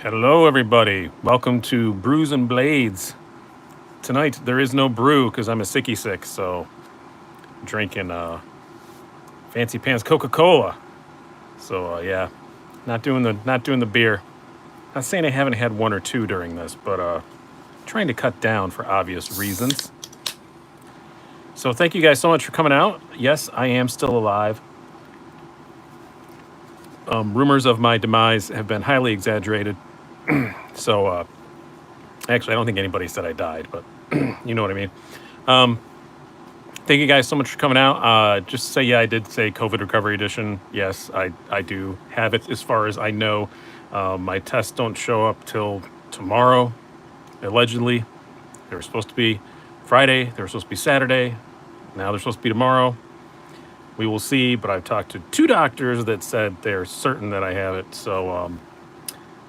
Hello, everybody. Welcome to Brews and Blades. Tonight there is no brew because I'm a sicky sick, so I'm drinking fancy pants Coca-Cola. So yeah, not doing the beer. Not saying I haven't had one or two during this, but trying to cut down for obvious reasons. So thank you guys so much for coming out. Yes, I am still alive. Rumors of my demise have been highly exaggerated. So actually, I don't think anybody said I died, but you know what I mean. Thank you guys so much for coming out. Just to say, yeah, I did say COVID recovery edition. Yes, I do have it as far as I know. My tests don't show up till tomorrow, allegedly. They were supposed to be Friday. They were supposed to be Saturday. Now they're supposed to be tomorrow. We will see, but I've talked to two doctors that said they're certain that I have it. So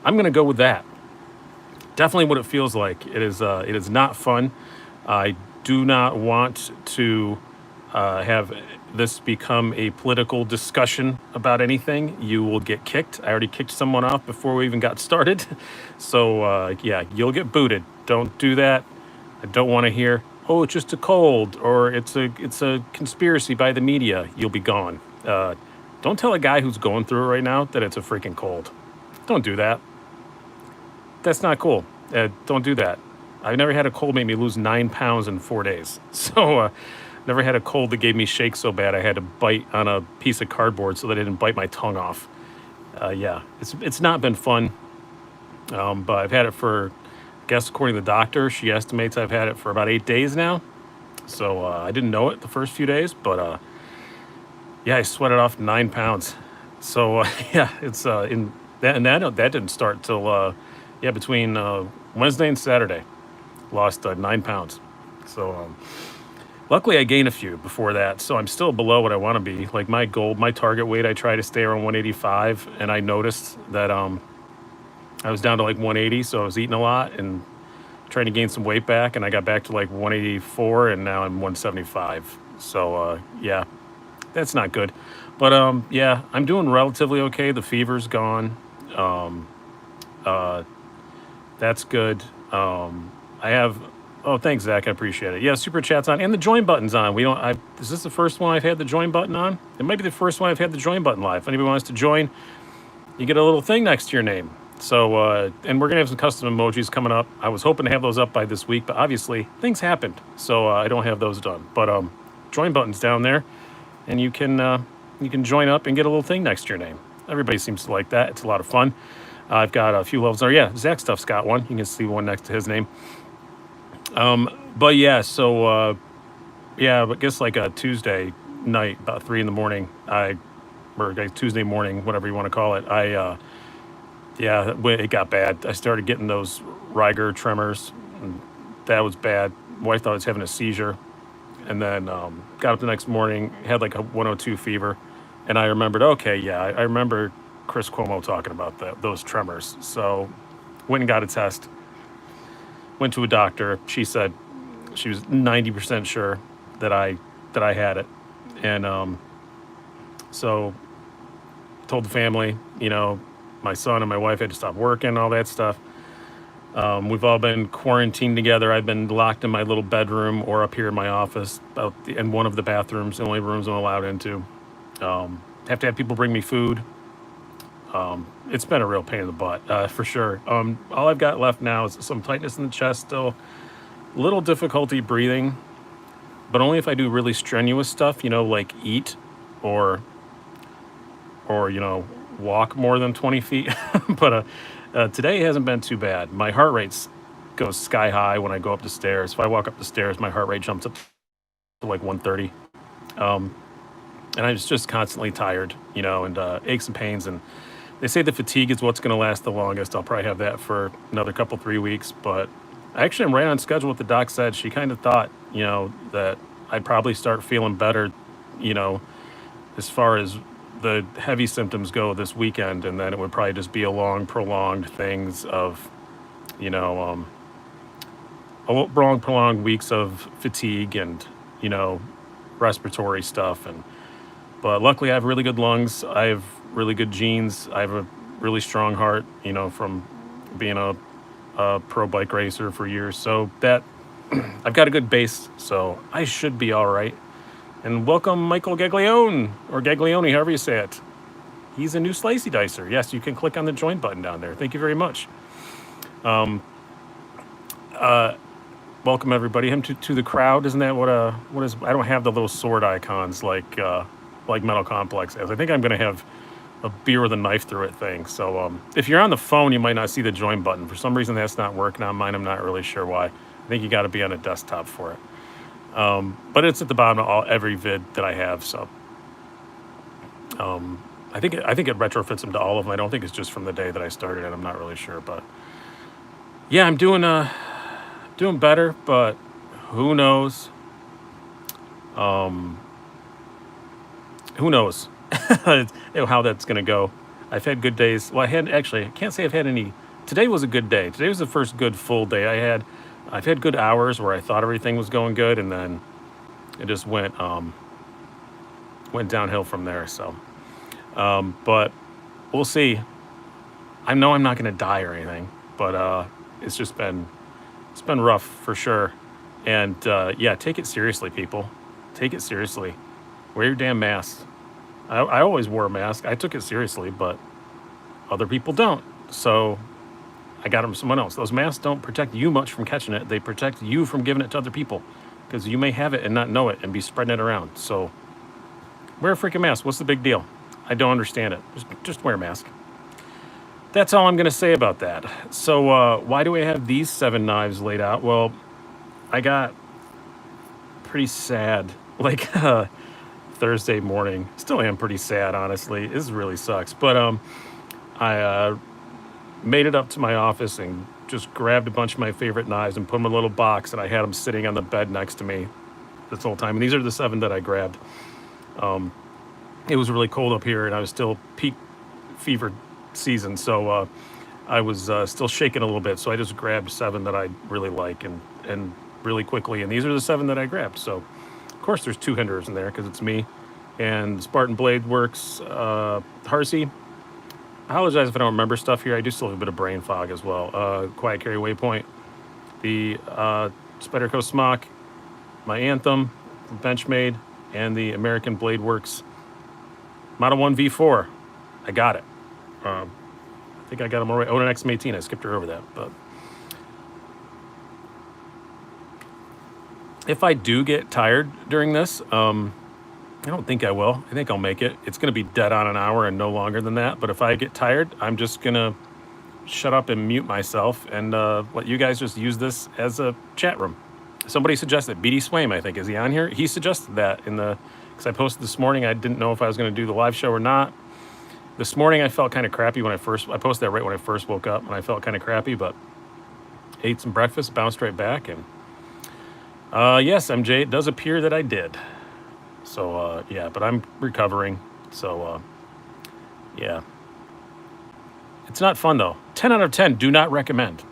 I'm going to go with that. Definitely what it feels like. It is not fun. I do not want to have this become a political discussion about anything. You will get kicked. I already kicked someone off before we even got started. So yeah, you'll get booted. Don't do that. I don't want to hear, oh, it's just a cold or it's a conspiracy by the media. You'll be gone. Don't tell a guy who's going through it right now that it's a freaking cold. Don't do that. That's not cool. Don't do that. I've never had a cold make me lose 9 pounds in 4 days. So never had a cold that gave me shakes so bad I had to bite on a piece of cardboard so that I didn't bite my tongue off. Yeah, it's not been fun. But I've had it for, I guess according to the doctor, she estimates I've had it for about 8 days now. So I didn't know it the first few days, but yeah, I sweated off 9 pounds. So yeah, it's in that, and that didn't start till yeah, between Wednesday and Saturday. Lost 9 pounds. So luckily I gained a few before that, so I'm still below what I want to be. Like my goal, my target weight, I try to stay around 185, and I noticed that I was down to like 180, so I was eating a lot and trying to gain some weight back, and I got back to like 184, and now I'm 175. So yeah, that's not good. But yeah, I'm doing relatively okay. The fever's gone. Uh, that's good. I have. Oh, thanks, Zach. I appreciate it. Yeah, super chat's on and the join button's on. We don't. Is this the first one I've had the join button on? It might be the first one I've had the join button live. If anybody wants to join, you get a little thing next to your name. So, and we're gonna have some custom emojis coming up. I was hoping to have those up by this week, but obviously things happened, so I don't have those done. But join button's down there, and you can join up and get a little thing next to your name. Everybody seems to like that. It's a lot of fun. I've got a few levels there. Yeah, Zach Stuff's got one. You can see one next to his name. But yeah, so yeah, I guess like a Tuesday night, about 3 in the morning, or like Tuesday morning, whatever you want to call it, yeah, it got bad. I started getting those Riger tremors, and that was bad. Wife thought I was having a seizure, and then got up the next morning, had like a 102 fever, and I remembered, okay, yeah, I remember Chris Cuomo talking about those tremors. So went and got a test, went to a doctor. She said she was 90% sure that I had it, and so told the family, my son and my wife had to stop working, all that stuff. We've all been quarantined together. I've been locked in my little bedroom or up here in my office, in one of the bathrooms, the only rooms I'm allowed into. Have to have people bring me food. It's been a real pain in the butt, for sure. All I've got left now is some tightness in the chest still, little difficulty breathing, but only if I do really strenuous stuff, like eat or walk more than 20 feet. But today hasn't been too bad. My heart rate goes sky high when I go up the stairs. If I walk up the stairs, my heart rate jumps up to like 130. And I'm just constantly tired, and aches and pains. And they say the fatigue is what's going to last the longest. I'll probably have that for another couple, 3 weeks. But I actually am right on schedule with the doc said. She kind of thought, that I'd probably start feeling better, as far as the heavy symptoms go this weekend. And then it would probably just be a long, prolonged things of, prolonged weeks of fatigue and, respiratory stuff. But luckily I have really good lungs. I have really good genes. I have a really strong heart, from being a pro bike racer for years. So that I've got a good base, so I should be all right. And welcome, Michael Gaglione, or Gaglione, however you say it. He's a new Slicey Dicer. Yes, you can click on the join button down there. Thank you very much. Welcome everybody. Him to the crowd. Isn't that what is? I don't have the little sword icons like Metal Complex has. I think I'm gonna have a beer with a knife through it thing. So if you're on the phone, you might not see the join button. For some reason, that's not working on mine. I'm not really sure why. I think you got to be on a desktop for it. But it's at the bottom of every vid that I have. So I think it retrofits them to all of them. I don't think it's just from the day that I started it. I'm not really sure, but yeah, I'm doing better. But who knows? Who knows how that's gonna go? I've had good days. Well, I can't say I've had any. Today was a good day. Today was the first good full day I had. I've had good hours where I thought everything was going good, and then it just went downhill from there. So, but we'll see. I know I'm not going to die or anything, but it's been rough for sure. And yeah, take it seriously, people. Take it seriously. Wear your damn mask. I always wore a mask. I took it seriously, but other people don't. So I got them from someone else. Those masks don't protect you much from catching it. They protect you from giving it to other people, because you may have it and not know it and be spreading it around. So wear a freaking mask. What's the big deal? I don't understand it. Just wear a mask. That's all I'm going to say about that. So why do I have these 7 knives laid out? Well, I got pretty sad like Thursday morning. Still am pretty sad, honestly. This really sucks. But I made it up to my office and just grabbed a bunch of my favorite knives and put them in a little box, and I had them sitting on the bed next to me this whole time. And these are the 7 that I grabbed. It was really cold up here, and I was still peak fever season, so I was still shaking a little bit. So I just grabbed 7 that I really like and really quickly. And these are the 7 that I grabbed. So of course there's 2 hinders in there because it's me. And Spartan Blade Works, Harsey. I apologize if I don't remember stuff here. I do still have a bit of brain fog as well. Quiet Carry Waypoint, the Spyderco Smock, my Anthem, Benchmade, and the American Blade Works Model 1 V4. I got it. I think I got them all right. Oh, an XM18. I skipped her over that. But if I do get tired during this, I don't think I will. I think I'll make it. It's going to be dead on an hour and no longer than that. But if I get tired, I'm just going to shut up and mute myself and let you guys just use this as a chat room. Somebody suggested, BD Swaim, I think, is he on here? He suggested that because I posted this morning. I didn't know if I was going to do the live show or not. This morning I felt kind of crappy I posted that right when I first woke up, and I felt kind of crappy, but ate some breakfast, bounced right back, and yes, MJ, it does appear that I did. So yeah, but I'm recovering. So yeah, it's not fun though. 10 out of 10. Do not recommend.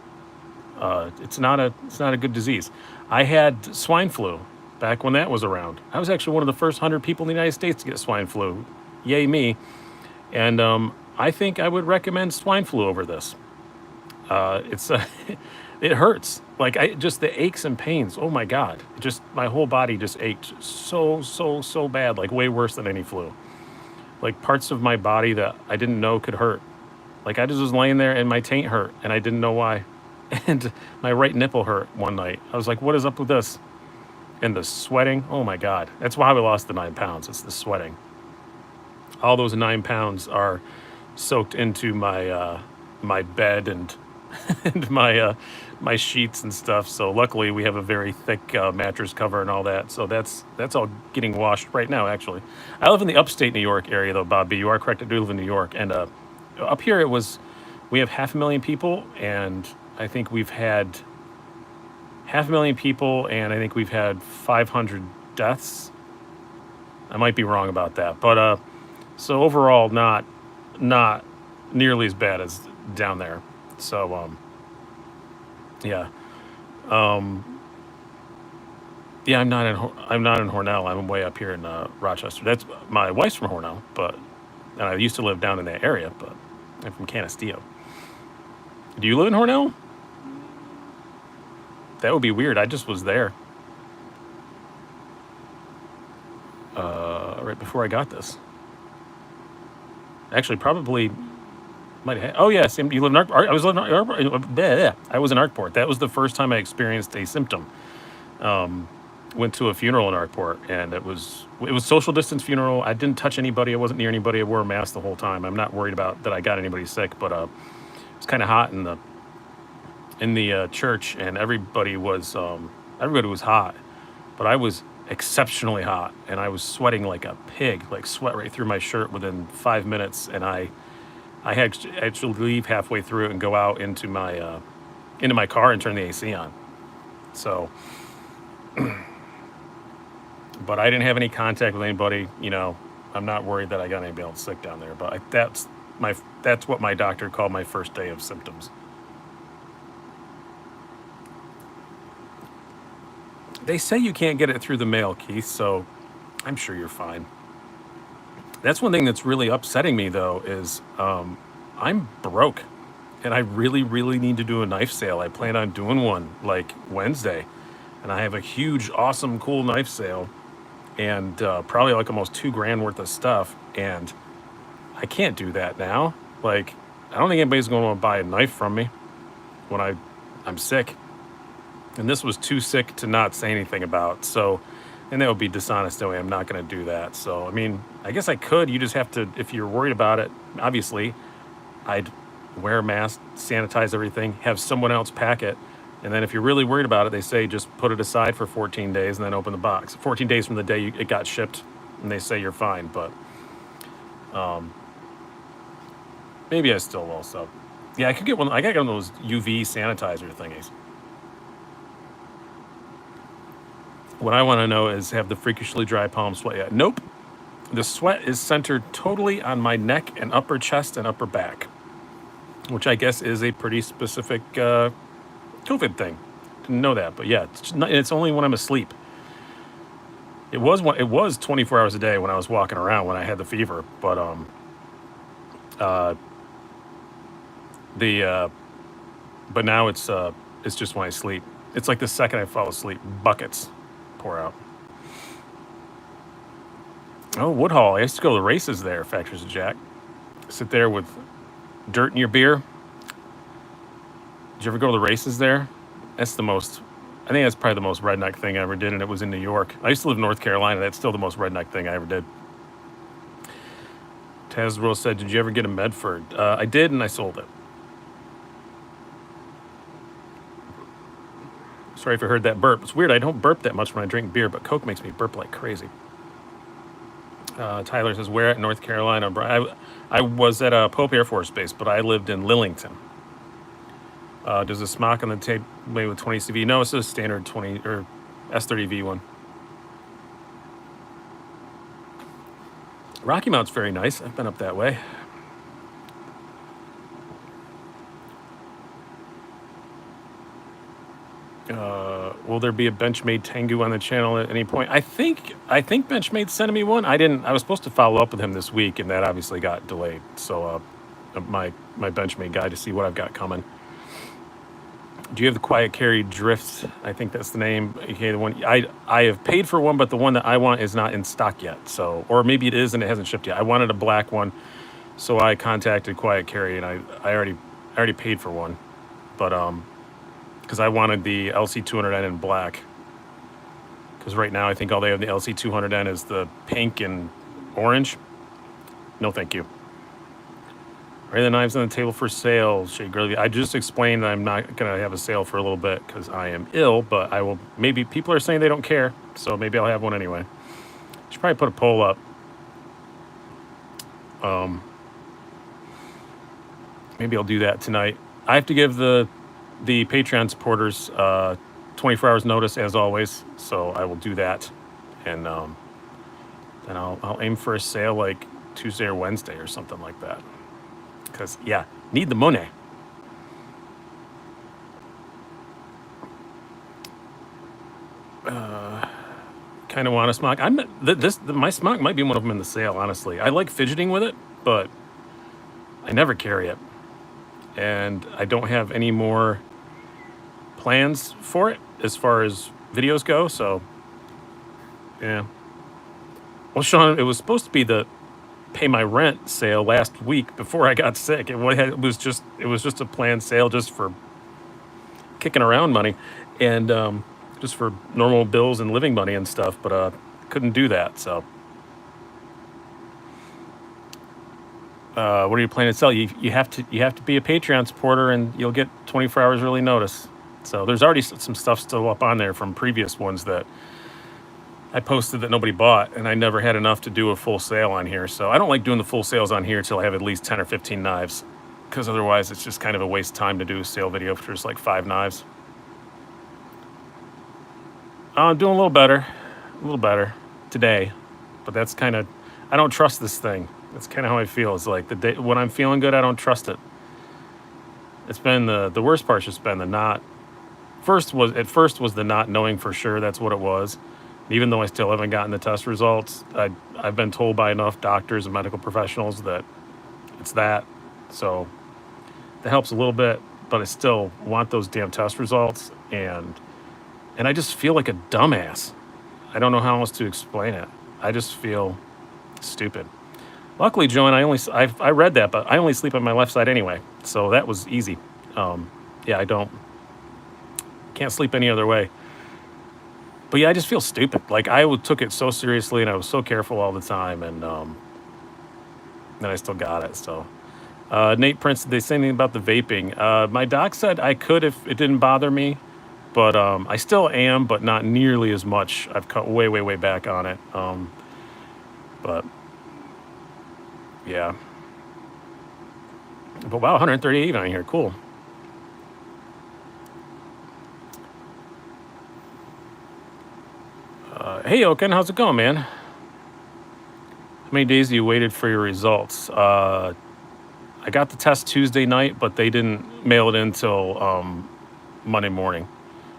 It's not a good disease. I had swine flu back when that was around. I was actually one of the first 100 people in the United States to get swine flu. Yay me! And I think I would recommend swine flu over this. It's it hurts. Like just the aches and pains. Oh my God! My whole body just ached so bad. Like way worse than any flu. Like parts of my body that I didn't know could hurt. Like I just was laying there and my taint hurt and I didn't know why. And my right nipple hurt one night. I was like, what is up with this? And the sweating. Oh my God! That's why we lost the 9 pounds. It's the sweating. All those 9 pounds are soaked into my my bed and and my sheets and stuff. So luckily we have a very thick mattress cover and all that. So that's all getting washed right now. Actually, I live in the upstate New York area though, Bob B. You are correct. I do live in New York, and up here we have 500,000 people, and I think we've had 500,000 people, and I think we've had 500 deaths. I might be wrong about that, but so overall, not nearly as bad as down there. So yeah, yeah. I'm not in Hornell. I'm way up here in Rochester. That's my wife's from Hornell, and I used to live down in that area, but I'm from Canisteo. Do you live in Hornell? That would be weird. I just was there right before I got this. Actually, probably might have. Oh yeah, same. You live in I was living. I was in Arkport. That was the first time I experienced a symptom. Went to a funeral in Arkport, and it was social distance funeral. I didn't touch anybody. I wasn't near anybody. I wore a mask the whole time. I'm not worried about that I got anybody sick, but it's kind of hot in the church, and everybody was hot, but I was exceptionally hot, and I was sweating like a pig, like sweat right through my shirt within 5 minutes, and I had to actually leave halfway through it and go out into my car and turn the AC on. So, but I didn't have any contact with anybody. I'm not worried that I got anybody else sick down there. But that's what my doctor called my first day of symptoms. They say you can't get it through the mail, Keith. So I'm sure you're fine. That's one thing that's really upsetting me though is I'm broke, and I really, really need to do a knife sale. I plan on doing one like Wednesday, and I have a huge, awesome, cool knife sale, and probably like almost $2,000 worth of stuff, and I can't do that now. Like, I don't think anybody's going to want to buy a knife from me when I'm sick, and this was too sick to not say anything about. So, and that would be dishonest anyway. I'm not going to do that. So, I mean, I guess I could. You just have to, if you're worried about it, obviously, I'd wear a mask, sanitize everything, have someone else pack it. And then if you're really worried about it, they say just put it aside for 14 days and then open the box. 14 days from the day it got shipped, and they say you're fine. But maybe I still will. So, yeah, I could get one. I got one of those UV sanitizer thingies. What I want to know is, have the freakishly dry palm sweat yet? Nope. The sweat is centered totally on my neck and upper chest and upper back, which I guess is a pretty specific COVID thing. Didn't know that, but yeah, it's only when I'm asleep. It was 24 hours a day when I was walking around when I had the fever, but but now it's just when I sleep. It's like the second I fall asleep, buckets pour out. Oh, Woodhall. I used to go to the races there, Factories of Jack. Sit there with dirt in your beer. Did you ever go to the races there? I think that's probably the most redneck thing I ever did, and it was in New York. I used to live in North Carolina. That's still the most redneck thing I ever did. Tazril said, did you ever get a Medford? I did, and I sold it. Sorry if I heard that burp. It's weird. I don't burp that much when I drink beer, but Coke makes me burp like crazy. Tyler says, where at North Carolina? I was at Pope Air Force Base, but I lived in Lillington. Does a smock on the tape made with 20 CV? No, it's a standard 20 or S30V one. Rocky Mount's very nice. I've been up that way. Will there be a Benchmade Tengu on the channel at any point? I think Benchmade sent me one. I was supposed to follow up with him this week, and that obviously got delayed. So my Benchmade guy to see what I've got coming. Do you have the Quiet Carry Drift? I think that's the name. Okay, the one I have paid for one, but the one that I want is not in stock yet. So, or maybe it is and it hasn't shipped yet. I wanted a black one, so I contacted Quiet Carry, and I already paid for one, but because I wanted the LC200N in black. Because right now I think all they have the LC200N is the pink and orange. No, thank you. Are the knives on the table for sale, Shade Girly? I just explained that I'm not going to have a sale for a little bit because I am ill, but I will. Maybe people are saying they don't care, so maybe I'll have one anyway. Should probably put a poll up. Maybe I'll do that tonight. I have to give the Patreon supporters 24 hours notice as always, so I will do that, and then I'll aim for a sale like Tuesday or Wednesday or something like that. Because, yeah, need the money. Kind of want a smock. My smock might be one of them in the sale, honestly. I like fidgeting with it, but I never carry it. and I don't have any more plans for it as far as videos go. So yeah. Well, Sean, it was supposed to be the pay my rent sale last week before I got sick. It was just a planned sale just for kicking around money, and just for normal bills and living money and stuff. But couldn't do that. So what are you planning to sell? You have to be a Patreon supporter, and you'll get 24 hours early notice. So there's already some stuff still up on there from previous ones that I posted that nobody bought, and I never had enough to do a full sale on here. So I don't like doing the full sales on here till I have at least 10 or 15 knives, because otherwise it's just kind of a waste of time to do a sale video for just like 5 knives. I'm doing a little better today, but that's kind of, I don't trust this thing. That's kind of how I feel. It's like the day when I'm feeling good, I don't trust it. It's been the worst part's just been the not. First was the not knowing for sure that's what it was. Even though I still haven't gotten the test results, I've been told by enough doctors and medical professionals that it's that. So that helps a little bit, but I still want those damn test results, and I just feel like a dumbass. I don't know how else to explain it. I just feel stupid. Luckily, Joan, I read that, but I only sleep on my left side anyway, so that was easy. Yeah, I can't sleep any other way. But yeah, I just feel stupid. Like took it so seriously, and I was so careful all the time, and then I still got it. So Nate Prince, did they say anything about the vaping? My doc said I could if it didn't bother me, but I still am, but not nearly as much. I've cut way, way, way back on it. But yeah. But wow, 138 on here. Cool. Hey, Oken, how's it going, man? How many days have you waited for your results? I got the test Tuesday night, but they didn't mail it in till Monday morning,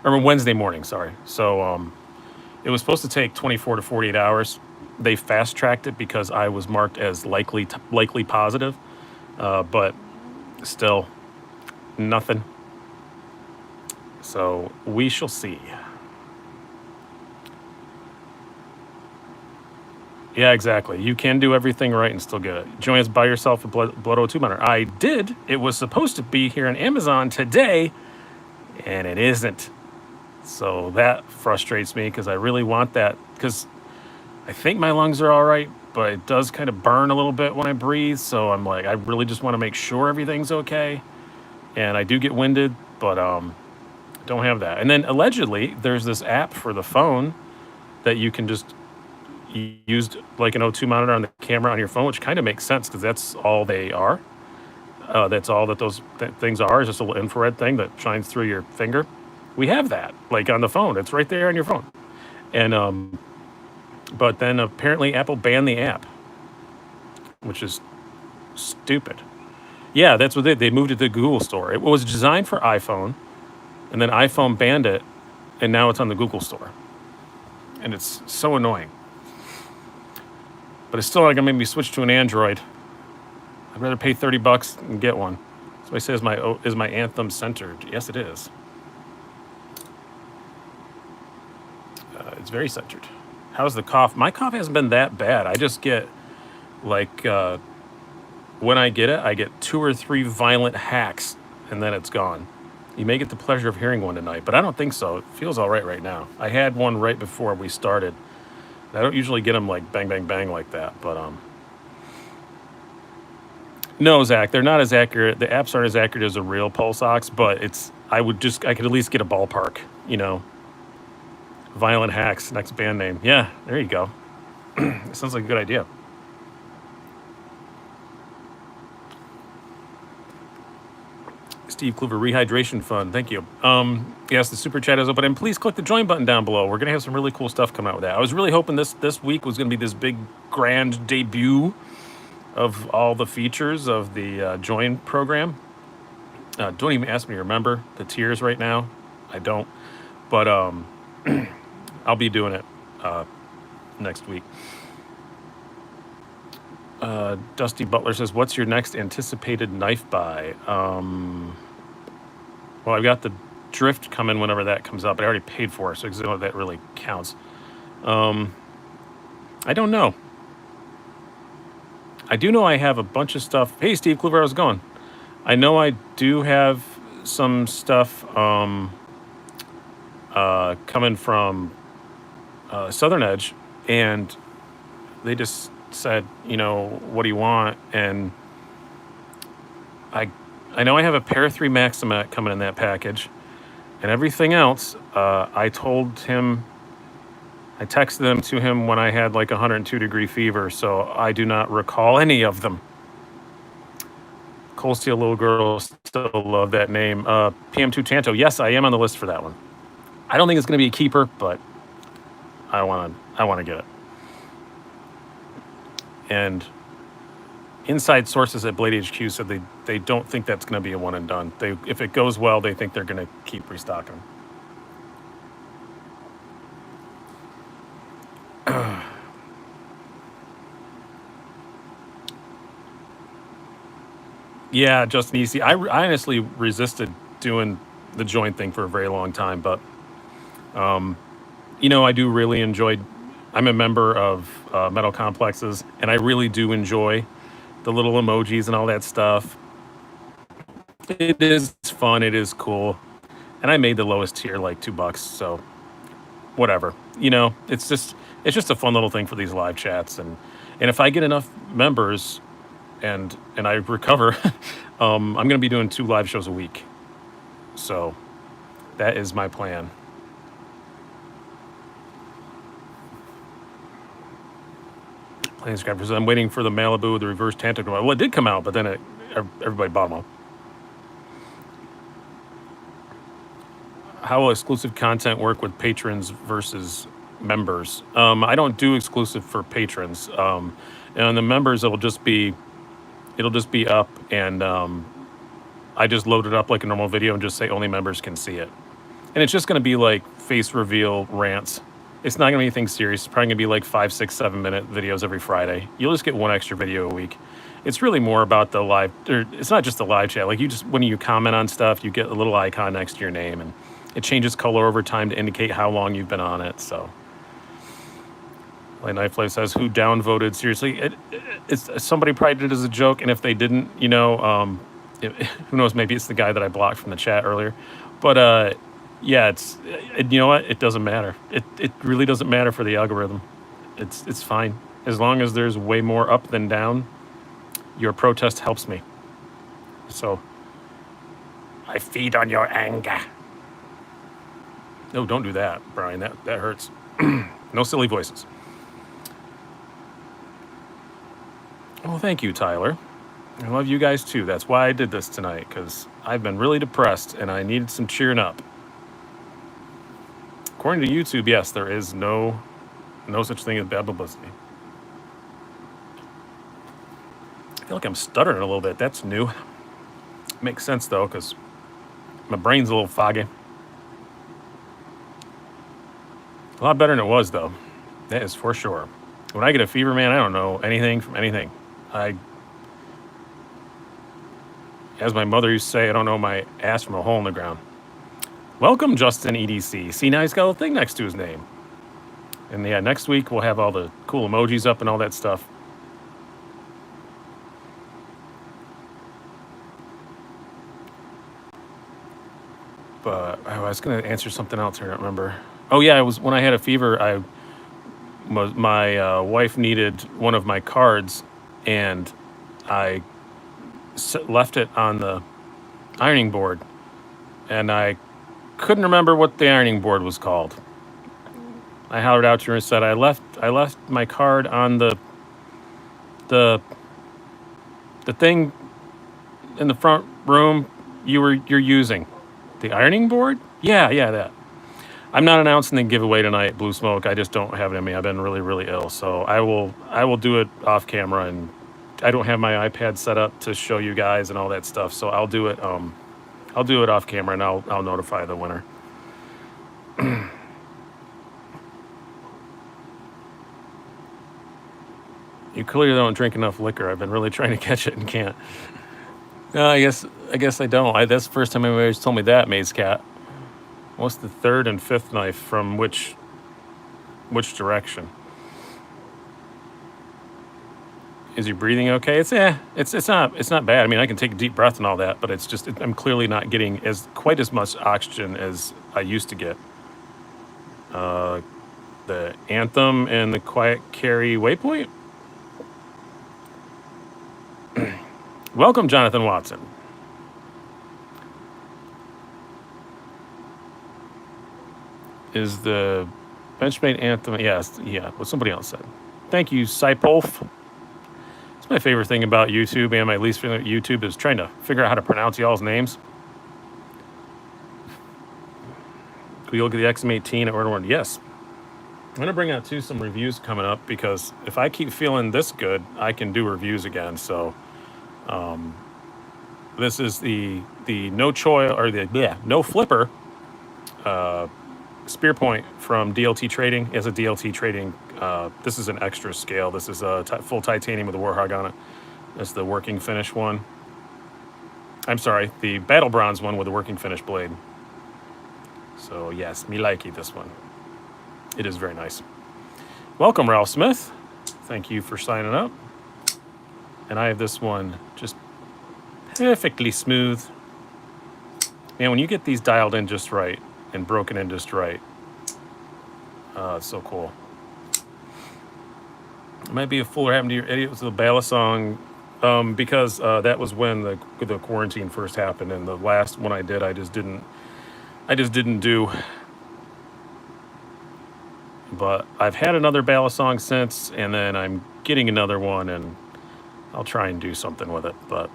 or Wednesday morning. Sorry. So it was supposed to take 24 to 48 hours. They fast tracked it because I was marked as likely positive, but still nothing. So we shall see. Yeah, exactly. You can do everything right and still get it. Joanne's buy yourself a blood O2 monitor. I did. It was supposed to be here on Amazon today, and it isn't. So that frustrates me because I really want that, because I think my lungs are all right, but it does kind of burn a little bit when I breathe. So I'm like, I really just want to make sure everything's okay. And I do get winded, but don't have that. And then allegedly, there's this app for the phone that you can just used like an O2 monitor on the camera on your phone, which kind of makes sense because that's all they are. That's all that those things are, is just a little infrared thing that shines through your finger. We have that like on the phone. It's right there on your phone. And but then apparently Apple banned the app, which is stupid. Yeah, that's what they moved it to the Google Store. It was designed for iPhone, and then iPhone banned it, and now it's on the Google Store. And it's so annoying. But it's still not gonna make me switch to an Android. I'd rather pay $30 and get one. Somebody says is my Anthem centered? Yes, it is. It's very centered. How's the cough? My cough hasn't been that bad. I just get like when I get 2 or 3 violent hacks, and then it's gone. You may get the pleasure of hearing one tonight, but I don't think so. It feels all right now. I had one right before we started. I don't usually get them like bang, bang, bang like that, but no, Zach, they're not as accurate. The apps aren't as accurate as a real pulse ox, but I could at least get a ballpark, you know. Violent Hacks, next band name. Yeah, there you go. Sounds like a good idea. Steve Kluver, Rehydration Fund. Thank you. Yes, the super chat is open, and please click the join button down below. We're gonna have some really cool stuff coming out with that. I was really hoping this week was gonna be this big grand debut of all the features of the join program. Don't even ask me to remember the tiers right now. I don't, but I'll be doing it next week. Dusty Butler says, "What's your next anticipated knife buy?" Well, I've got the drift coming whenever that comes up. I already paid for it, so I don't know if that really counts. I don't know. I do know I have a bunch of stuff. Hey, Steve Kluver, how's it going? I know I do have some stuff coming from Southern Edge, and they just said, what do you want? And I know I have a Para 3 Maximat coming in that package, and everything else, I texted them to him when I had like 102-degree fever, so I do not recall any of them. Cold Steel Little Girl, still love that name. PM2 Tanto, yes, I am on the list for that one. I don't think it's going to be a keeper, but I want to get it. And inside sources at Blade HQ said they don't think that's going to be a one and done. If it goes well, they think they're going to keep restocking. Yeah, Justin Easy. I honestly resisted doing the joint thing for a very long time, but I do really enjoy. I'm a member of Metal Complexes, and I really do enjoy the little emojis and all that stuff. It is fun. It is cool, and I made the lowest tier like $2, so whatever. It's just a fun little thing for these live chats, and if I get enough members, and I recover, I'm going to be doing 2 live shows a week. So that is my plan. Planescrafters. I'm waiting for the Malibu, the reverse Tanto. Well, it did come out, but then everybody bought them all. How will exclusive content work with patrons versus members? I don't do exclusive for patrons. And the members, it'll just be up, and I just load it up like a normal video and just say only members can see it. And it's just going to be like face reveal rants. It's not going to be anything serious. It's probably going to be like 5, 6, 7-minute videos every Friday. You'll just get 1 extra video a week. It's really more about the live, or it's not just the live chat. Like when you comment on stuff, you get a little icon next to your name, and it changes color over time to indicate how long you've been on it. So, like Knife Life says, who downvoted? Seriously, it's somebody probably did it as a joke, and if they didn't, who knows? Maybe it's the guy that I blocked from the chat earlier. But yeah, you know what? It doesn't matter. It really doesn't matter for the algorithm. It's fine as long as there's way more up than down. Your protest helps me. So I feed on your anger. No, don't do that, Brian. That hurts. No silly voices. Well, thank you, Tyler. I love you guys too. That's why I did this tonight, because I've been really depressed and I needed some cheering up. According to YouTube, yes, there is no such thing as bad publicity. I feel like I'm stuttering a little bit. That's new. Makes sense though, because my brain's a little foggy. A lot better than it was though. That is for sure. When I get a fever, man, I don't know anything from anything. As my mother used to say, I don't know my ass from a hole in the ground. Welcome, Justin EDC. See, now he's got a little thing next to his name. And yeah, next week we'll have all the cool emojis up and all that stuff. But I was going to answer something else here. I don't remember. Oh yeah, it was when I had a fever. My wife needed one of my cards, and I left it on the ironing board, and I couldn't remember what the ironing board was called. I hollered out to her and said, I left my card on the thing in the front room you're using. The ironing board? Yeah, that. I'm not announcing the giveaway tonight, Blue Smoke. I just don't have it in me. I've been really, really ill. So I will do it off camera, and I don't have my iPad set up to show you guys and all that stuff. So I'll do it off camera, and I'll notify the winner. You clearly don't drink enough liquor. I've been really trying to catch it and can't. No, I guess I don't. That's the first time anybody's told me that, Maze Cat. What's the third and fifth knife from which direction? Is he breathing okay? It's not bad. I mean, I can take a deep breath and all that, but it's just I'm clearly not getting quite as much oxygen as I used to get. The Anthem and the Quiet Carry Waypoint. Welcome, Jonathan Watson. Is the Benchmade Anthem? Yes, yeah. What somebody else said. Thank you, Cypolf. It's my favorite thing about YouTube, and my least favorite YouTube is trying to figure out how to pronounce y'all's names. Can we look at the XM18 at order one? Yes. I'm gonna bring out some reviews coming up, because if I keep feeling this good, I can do reviews again. So, this is the no choil or the no flipper spear point from DLT Trading. As a DLT Trading, this is an extra scale. This is a full titanium with a warhog on it. That's the working finish one. I'm sorry, the battle bronze one with a working finish blade. So yes, me likey this one. It is very nice. Welcome, Ralph Smith. Thank you for signing up. And I have this one just perfectly smooth. Man, when you get these dialed in just right and broken in just right, it's so cool. It might be a fool or happened to your idiot with the Bala song, because that was when the quarantine first happened, and the last one I did, I just didn't do. But I've had another Bala song since, and then I'm getting another one, and I'll try and do something with it, but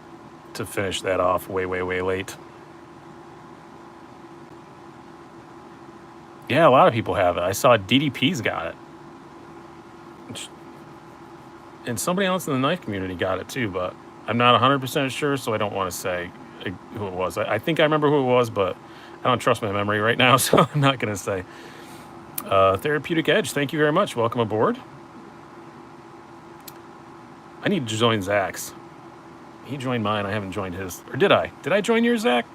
to finish that off way late. Yeah, a lot of people have it. I saw DDP's got it. And somebody else in the knife community got it too, but I'm not 100% sure, so I don't want to say who it was. I think I remember who it was, but I don't trust my memory right now, so I'm not going to say. Therapeutic Edge, thank you very much. Welcome aboard. I need to join Zach's. He joined mine. I haven't joined his. Or did I? Did I join yours, Zach?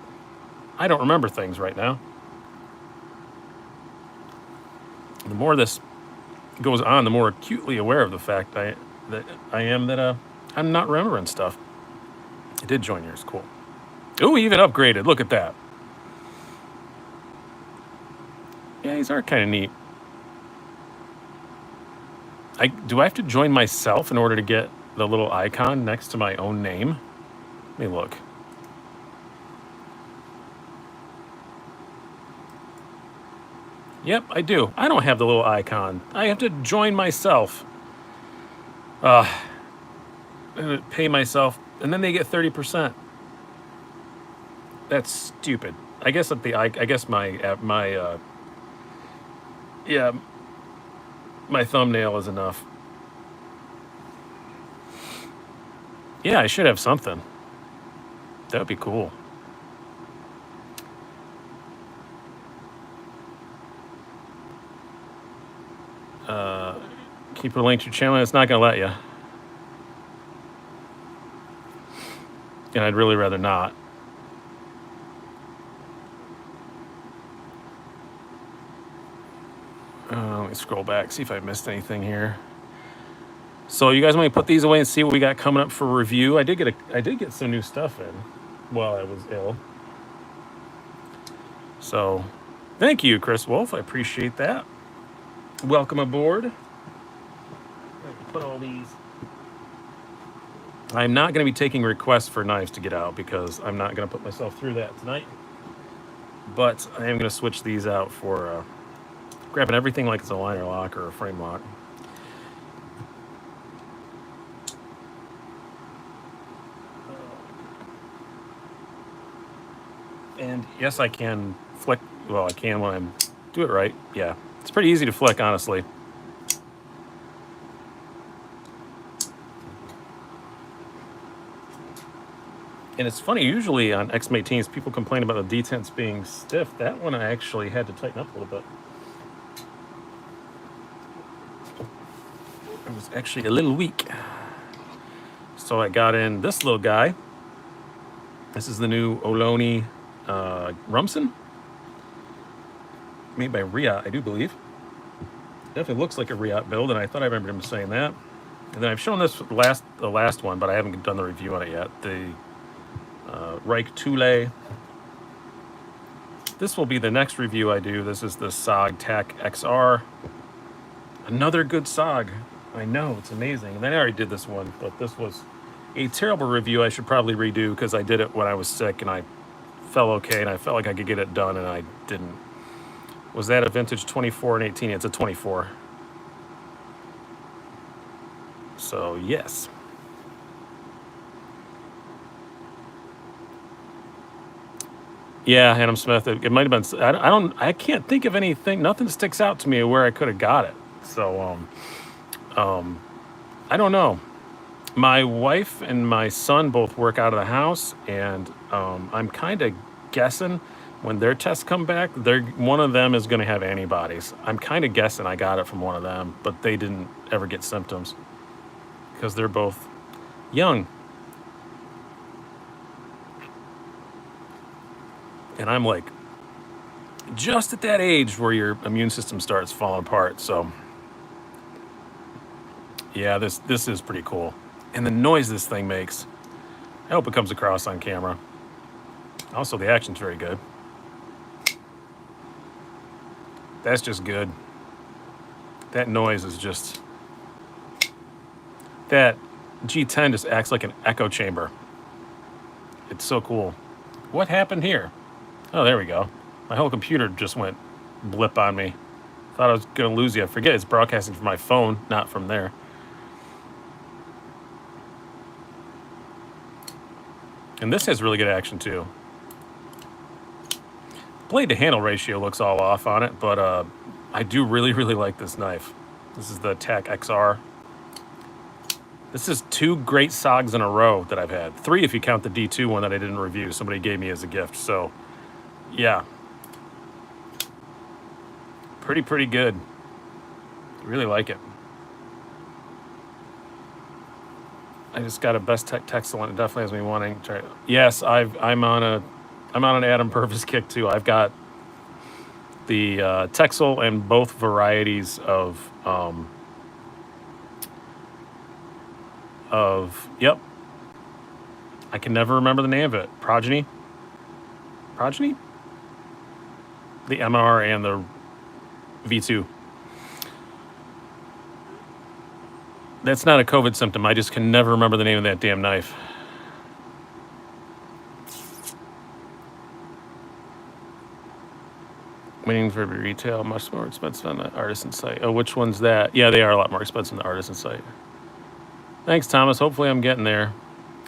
I don't remember things right now. The more this goes on, the more acutely aware of the fact that I am that I'm not remembering stuff. I did join yours. Cool. Ooh, he even upgraded. Look at that. Yeah, these are kind of neat. Do I have to join myself in order to get the little icon next to my own name? Let me look. Yep, I do. I don't have the little icon. I have to join myself. Pay myself, and then they get 30%. That's stupid. I guess my thumbnail is enough. Yeah, I should have something. That would be cool. Keep a link to your channel. It's not going to let you. And I'd really rather not. Let me scroll back, see if I missed anything here. So you guys want me to put these away and see what we got coming up for review? I did get some new stuff in while I was ill. So thank you, Chris Wolf. I appreciate that. Welcome aboard. Put all these. I'm not going to be taking requests for knives to get out because I'm not going to put myself through that tonight. But I am going to switch these out for grabbing everything like it's a liner lock or a frame lock. And yes, I can flick. Well, I can when I do it right. Yeah, it's pretty easy to flick, honestly. And it's funny, usually on XM18s, people complain about the detents being stiff. That one I actually had to tighten up a little bit. It was actually a little weak. So I got in this little guy. This is the new Ohlone Rumsen, made by Riot, I do believe. Definitely looks like a Riot build, and I thought I remembered him saying that. And then I've shown this the last one, but I haven't done the review on it yet. The Reich Thule. This will be the next review I do. This is the SOG TAC XR. Another good SOG. I know, it's amazing. And then I already did this one, but this was a terrible review I should probably redo because I did it when I was sick and I felt okay and I felt like I could get it done and I didn't. Was that a vintage 24 and 18? It's a 24. So, yes. Yeah, Adam Smith. It might have been. I can't think of anything. Nothing sticks out to me where I could have got it. So, I don't know. My wife and my son both work out of the house, and I'm kind of guessing when their tests come back, one of them is going to have antibodies. I'm kind of guessing I got it from one of them, but they didn't ever get symptoms because they're both young. And I'm like just at that age where your immune system starts falling apart. So yeah, this is pretty cool. And the noise this thing makes, I hope it comes across on camera. Also, the action's very good. That's just good. That noise is just... That G10 just acts like an echo chamber. It's so cool. What happened here? Oh, there we go. My whole computer just went blip on me. Thought I was going to lose you. I forget it's broadcasting from my phone, not from there. And this has really good action, too. Blade to handle ratio looks all off on it, but I do really, really like this knife. This is the TAC XR. This is 2 great SOGs in a row that I've had. 3 if you count the D2 one that I didn't review. Somebody gave me as a gift. So, yeah. Pretty good. Really like it. I just got a best tech excellent. It definitely has me wanting to try. Yes, I'm on an Adam Purvis kick too. I've got the Texel and both varieties of yep. I can never remember the name of it. Progeny? The MR and the V2. That's not a COVID symptom. I just can never remember the name of that damn knife. Waiting for retail, much more expensive on the artisan site. Oh, which one's that? Yeah, they are a lot more expensive on the artisan site. Thanks, Thomas. Hopefully I'm getting there.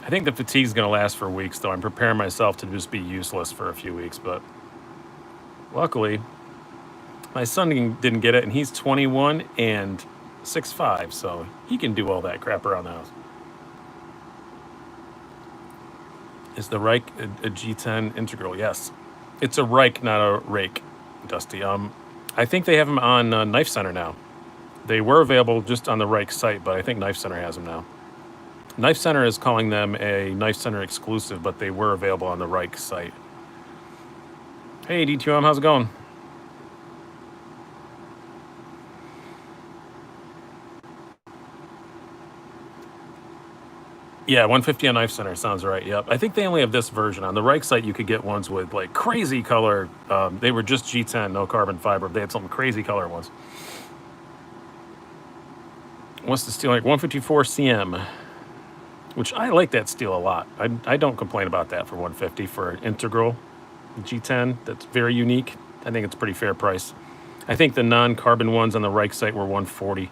I think the fatigue's going to last for weeks, though. I'm preparing myself to just be useless for a few weeks, but luckily, my son didn't get it, and he's 21 and 6'5", so he can do all that crap around the house. Is the Reich a G10 integral? Yes. It's a Reich, not a rake, Dusty. I think they have them on Knife Center now. They were available just on the Reich site, but I think Knife Center has them now. Knife Center is calling them a Knife Center exclusive, but they were available on the Reich site. Hey, D2M, how's it going? Yeah, 150 on Knife Center sounds right. Yep. I think they only have this version. On the Reich site, you could get ones with like crazy color. They were just G10, no carbon fiber. They had some crazy color ones. What's the steel like? 154 CM, which I like that steel a lot. I don't complain about that for 150 for an integral G10. That's very unique. I think it's a pretty fair price. I think the non-carbon ones on the Reich site were 140.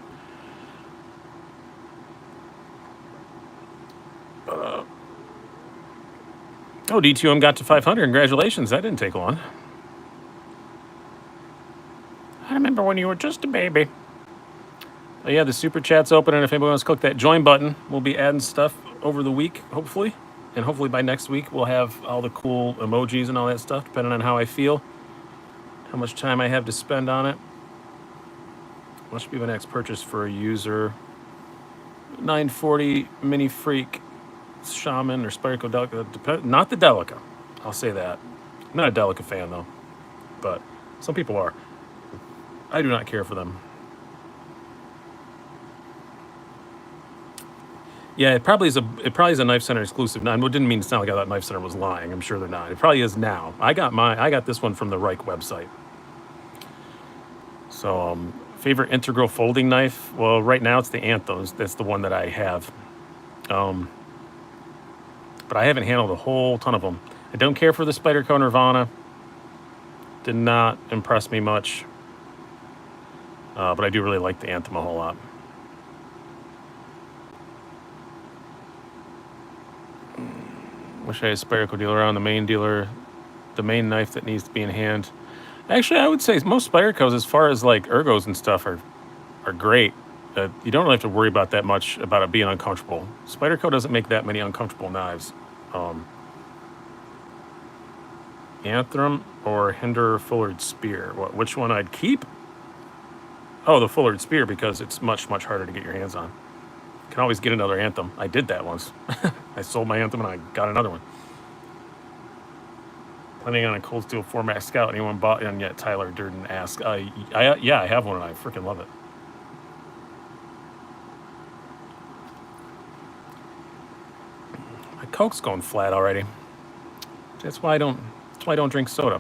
Oh, D2M got to 500. Congratulations. That didn't take long. I remember when you were just a baby. Oh, yeah, the super chat's open, and if anybody wants to click that join button, we'll be adding stuff over the week, hopefully. And hopefully by next week, we'll have all the cool emojis and all that stuff, depending on how I feel, how much time I have to spend on it. What should be my next purchase for a user? 940 Mini Freak. Shaman or Spyderco Delica. Not the Delica. I'll say that. I'm not a Delica fan though, but some people are. I do not care for them. Yeah, it probably is a Knife Center exclusive. I didn't mean to sound like I thought Knife Center was lying. I'm sure they're not. It probably is now. I got this one from the Reich website. So favorite integral folding knife? Well, right now it's the Anthos. That's the one that I have. But I haven't handled a whole ton of them. I don't care for the Spyderco Nirvana. Did not impress me much. But I do really like the Anthem a whole lot. Wish I had a Spyderco dealer around, the main dealer, the main knife that needs to be in hand. Actually, I would say most Spydercos, as far as like ergos and stuff, are great. You don't really have to worry about that much about it being uncomfortable. Spyderco doesn't make that many uncomfortable knives. Anthem or Hinder Fullard Spear? Which one I'd keep? Oh, the Fullard Spear, because it's much, much harder to get your hands on. Can always get another Anthem. I did that once. I sold my Anthem and I got another one. Planning on a Cold Steel 4MAX Scout. Anyone bought one yet? Tyler Durden asked. Yeah, I have one and I freaking love it. My Coke's going flat already. That's why I don't drink soda.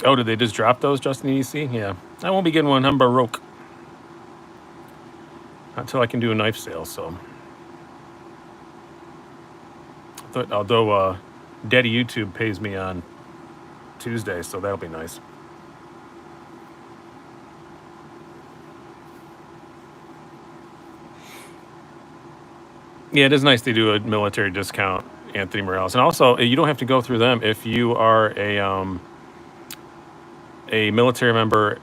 Oh, did they just drop those, Justin EDC? Yeah. I won't be getting one. I'm Baroque. Not until I can do a knife sale, so. Although Daddy YouTube pays me on Tuesday, so that'll be nice. Yeah, it is nice they do a military discount, Anthony Morales. And also, you don't have to go through them if you are a military member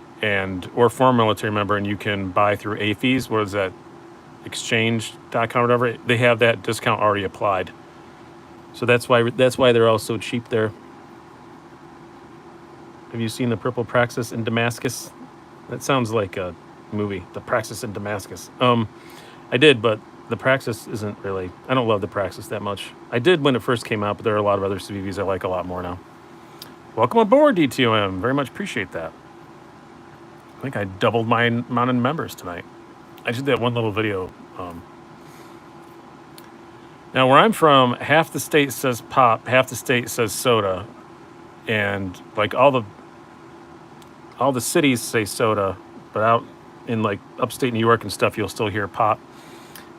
or former military member, and you can buy through AFES. What is that? Exchange.com or whatever. They have that discount already applied. So that's why they're all so cheap there. Have you seen the Purple Praxis in Damascus? That sounds like a movie, The Praxis in Damascus. I did, but the Praxis isn't really. I don't love the Praxis that much. I did when it first came out, but there are a lot of other CVVs I like a lot more now. Welcome aboard, DTOM. Very much appreciate that. I think I doubled my amount of members tonight. I did that one little video. Now, where I'm from, half the state says pop, half the state says soda, and like all the cities say soda, but out in like upstate New York and stuff, you'll still hear pop.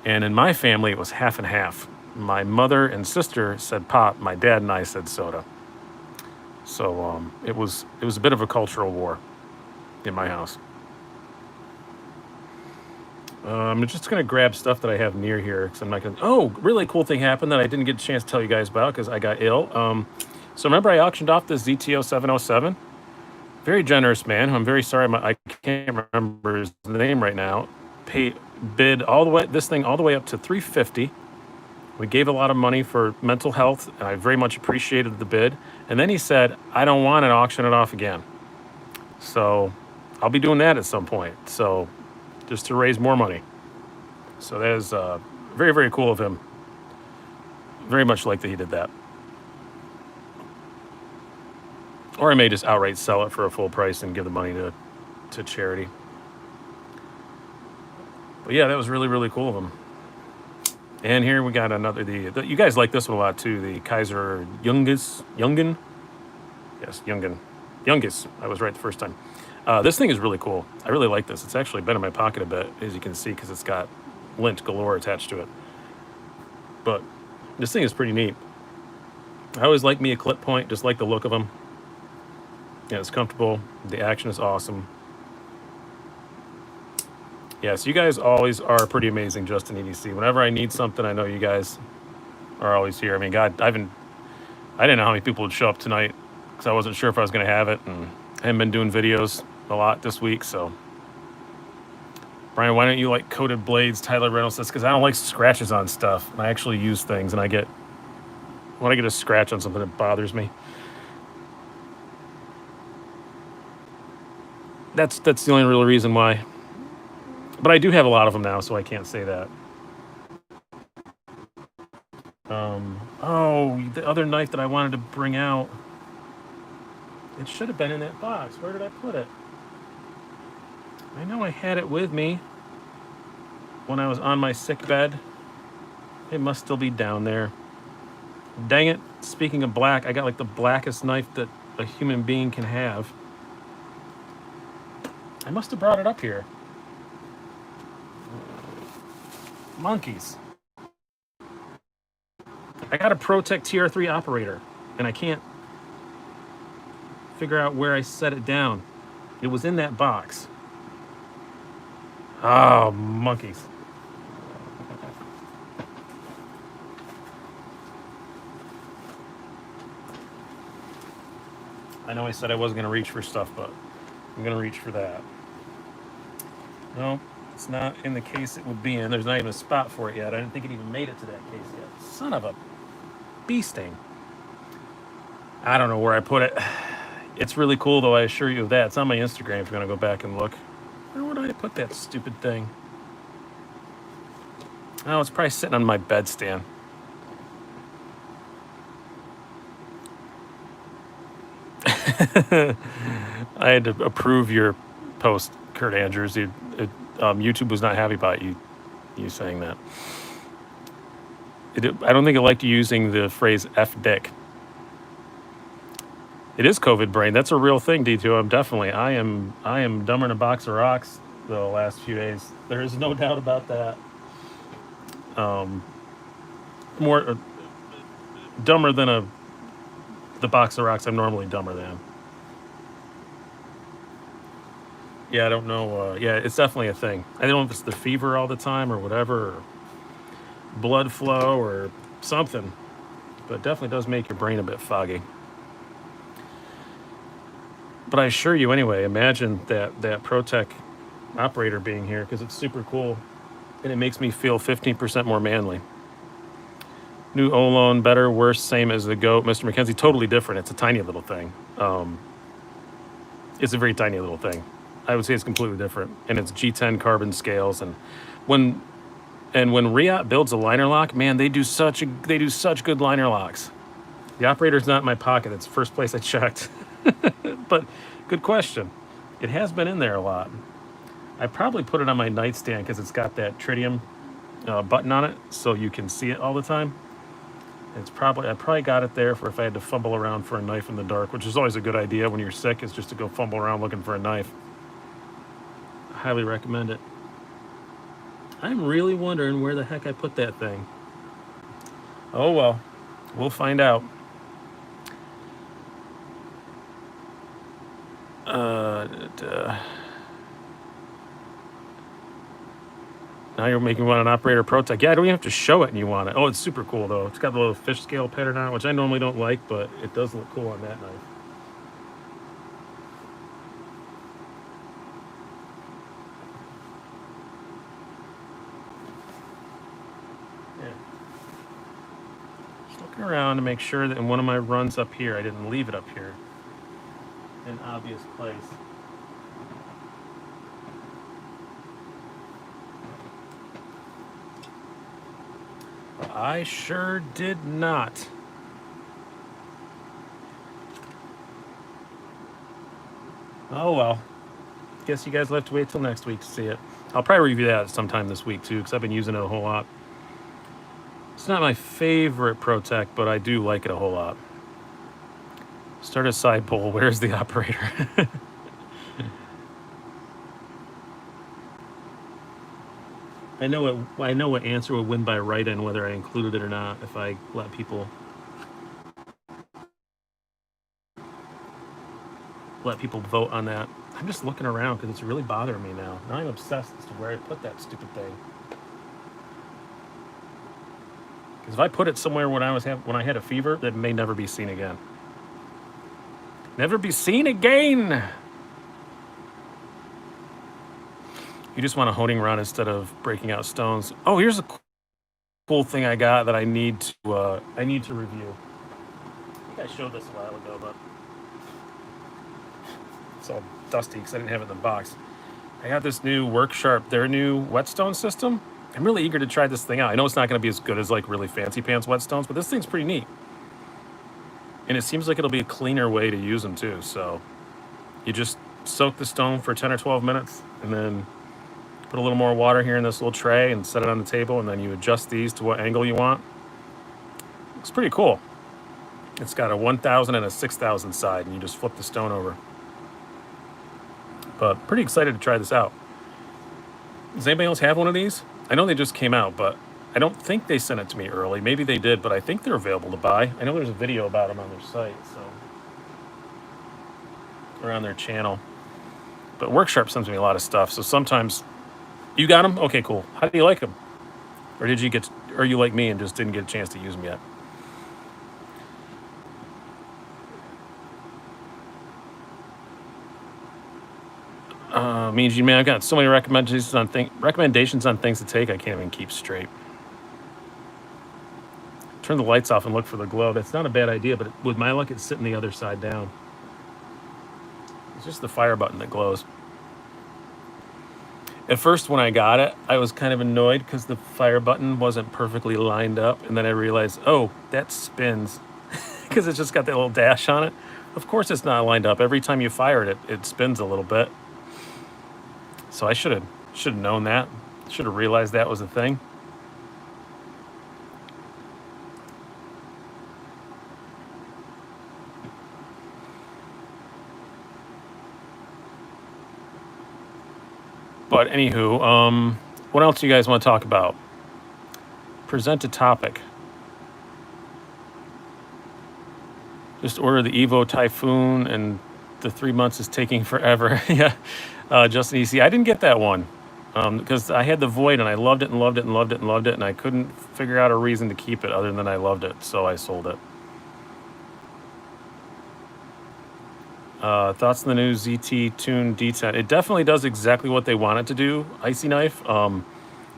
And in my family, it was half and half. My mother and sister said pop. My dad and I said soda. So it was a bit of a cultural war in my house. I'm just going to grab stuff that I have near here because I'm not going to. Oh, really cool thing happened that I didn't get a chance to tell you guys about because I got ill. So remember I auctioned off this ZTO 707? Very generous man who I'm very sorry I can't remember his name right now. Bid this thing all the way up to $350. We gave a lot of money for mental health, and I very much appreciated the bid. And then he said, I don't want to auction it off again. So I'll be doing that at some point. So just to raise more money. So that is very, very cool of him. Very much like that he did that. Or I may just outright sell it for a full price and give the money to charity. But yeah, that was really, really cool of him. And here we got another, you guys like this one a lot too, the Kaiser Jungen? Yes, Jungus. I was right the first time. This thing is really cool. I really like this. It's actually been in my pocket a bit, as you can see, because it's got lint galore attached to it. But this thing is pretty neat. I always like me a clip point, just like the look of them. Yeah, it's comfortable. The action is awesome. Yes, you guys always are pretty amazing, Justin EDC. Whenever I need something, I know you guys are always here. I mean, God, I didn't know how many people would show up tonight because I wasn't sure if I was going to have it, and I haven't been doing videos a lot this week. So, Brian, why don't you like coated blades? Tyler Reynolds says because I don't like scratches on stuff. I actually use things, and when I get a scratch on something, it bothers me. That's the only real reason why. But I do have a lot of them now, so I can't say that. Oh, the other knife that I wanted to bring out. It should have been in that box. Where did I put it? I know I had it with me when I was on my sick bed. It must still be down there. Dang it. Speaking of black, I got like the blackest knife that a human being can have. I must have brought it up here. Monkeys. I got a ProTech TR3 operator, and I can't figure out where I set it down. It was in that box. Oh, monkeys. I know I said I wasn't going to reach for stuff, but I'm going to reach for that. No, it's not in the case it would be in. There's not even a spot for it yet. I didn't think it even made it to that case yet. Son of a bee sting. I don't know where I put it. It's really cool, though, I assure you of that. It's on my Instagram if you want to go back and look. Where would I put that stupid thing? Oh, it's probably sitting on my bedstand. I had to approve your post, Kurt Andrews. YouTube was not happy about you saying that. I don't think it liked you using the phrase F dick. It is COVID brain. That's a real thing, D2. I am dumber than a box of rocks the last few days. There is no doubt about that. More dumber than the box of rocks I'm normally dumber than. Yeah, I don't know. Yeah, it's definitely a thing. I don't know if it's the fever all the time or whatever, or blood flow or something, but it definitely does make your brain a bit foggy. But I assure you anyway, imagine that ProTech operator being here, because it's super cool and it makes me feel 15% more manly. New Olone, better, worse, same as the GOAT. Mr. McKenzie, totally different. It's a tiny little thing. It's a very tiny little thing. I would say it's completely different. And it's G10 carbon scales. And when Riot builds a liner lock, man, they do such good liner locks. The operator's not in my pocket. It's the first place I checked. But good question. It has been in there a lot. I probably put it on my nightstand because it's got that tritium button on it, so you can see it all the time. I probably got it there for if I had to fumble around for a knife in the dark, which is always a good idea when you're sick, is just to go fumble around looking for a knife. I highly recommend it. I'm really wondering where the heck I put that thing. Oh well, we'll find out. Now you're making me want an operator ProTech. Yeah, I don't even have to show it and you want it. Oh, it's super cool though. It's got the little fish scale pattern on it, which I normally don't like, but it does look cool on that knife. Yeah. Just looking around to make sure that in one of my runs up here, I didn't leave it up here in an obvious place. I sure did not. Oh well. Guess you guys will have to wait till next week to see it. I'll probably review that sometime this week too, because I've been using it a whole lot. It's not my favorite ProTech, but I do like it a whole lot. Start a side poll. Where's the operator? I know what answer would win by write-in, whether I included it or not, if I let people vote on that. I'm just looking around because it's really bothering me now. Now I'm obsessed as to where I put that stupid thing. Because if I put it somewhere when I had a fever, that may never be seen again. Never be seen again. You just want a honing rod instead of breaking out stones. Oh, here's a cool thing I got that I need to review. I think I showed this a while ago, but it's all dusty because I didn't have it in the box. I have this new Worksharp, their new whetstone system. I'm really eager to try this thing out. I know it's not going to be as good as like really fancy pants whetstones, but this thing's pretty neat. And it seems like it'll be a cleaner way to use them too. So you just soak the stone for 10 or 12 minutes and then put a little more water here in this little tray and set it on the table, and then you adjust these to what angle you want. It's pretty cool. It's got a 1,000 and a 6,000 side, and you just flip the stone over. But pretty excited to try this out. Does anybody else have one of these? I know they just came out, but I don't think they sent it to me early. Maybe they did, but I think they're available to buy. I know there's a video about them on their site, so, or on their channel. But Worksharp sends me a lot of stuff, so sometimes you got them. Okay, cool. How do you like them? Or did you get? Or you like me and just didn't get a chance to use them yet? Means you, man, I've got so many recommendations on things to take. I can't even keep straight. Turn the lights off and look for the glow. That's not a bad idea, but with my luck, it's sitting the other side down. It's just the fire button that glows. At first, when I got it, I was kind of annoyed because the fire button wasn't perfectly lined up, and then I realized, oh, that spins because it's just got that little dash on it. Of course, it's not lined up. Every time you fire it, it spins a little bit. So I should have known that. Should have realized that was a thing. But anywho, what else do you guys want to talk about? Present a topic. Just order the Evo Typhoon, and the 3 months is taking forever. Yeah, Justin EC. I didn't get that one because I had the Void and I loved it and loved it and loved it and loved it, and I couldn't figure out a reason to keep it other than I loved it, so I sold it. Thoughts on the new ZT Tune D10? It definitely does exactly what they want it to do, Icy Knife.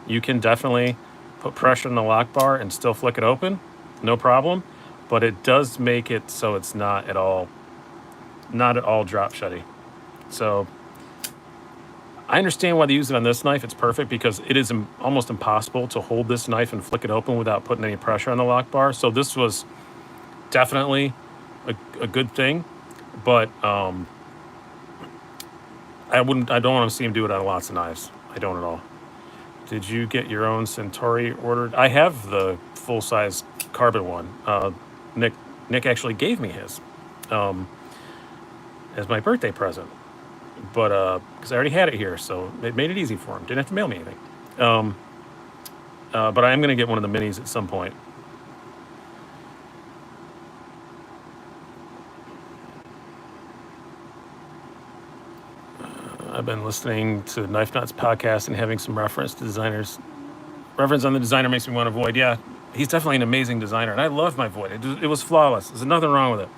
You can definitely put pressure on the lock bar and still flick it open, no problem. But it does make it so it's not at all drop shutty. So I understand why they use it on this knife. It's perfect because it is almost impossible to hold this knife and flick it open without putting any pressure on the lock bar. So this was definitely a good thing. But I don't want to see him do it on lots of knives. I don't at all. Did you get your own Centauri ordered? I have the full-size carbon one. Nick actually gave me his as my birthday present. But because I already had it here, so it made it easy for him. Didn't have to mail me anything. But I am going to get one of the minis at some point. I've been listening to Knife Nuts podcast and having some reference on the designer makes me want to Void. Yeah, he's definitely an amazing designer, and I love my Void. It was flawless. There's nothing wrong with it.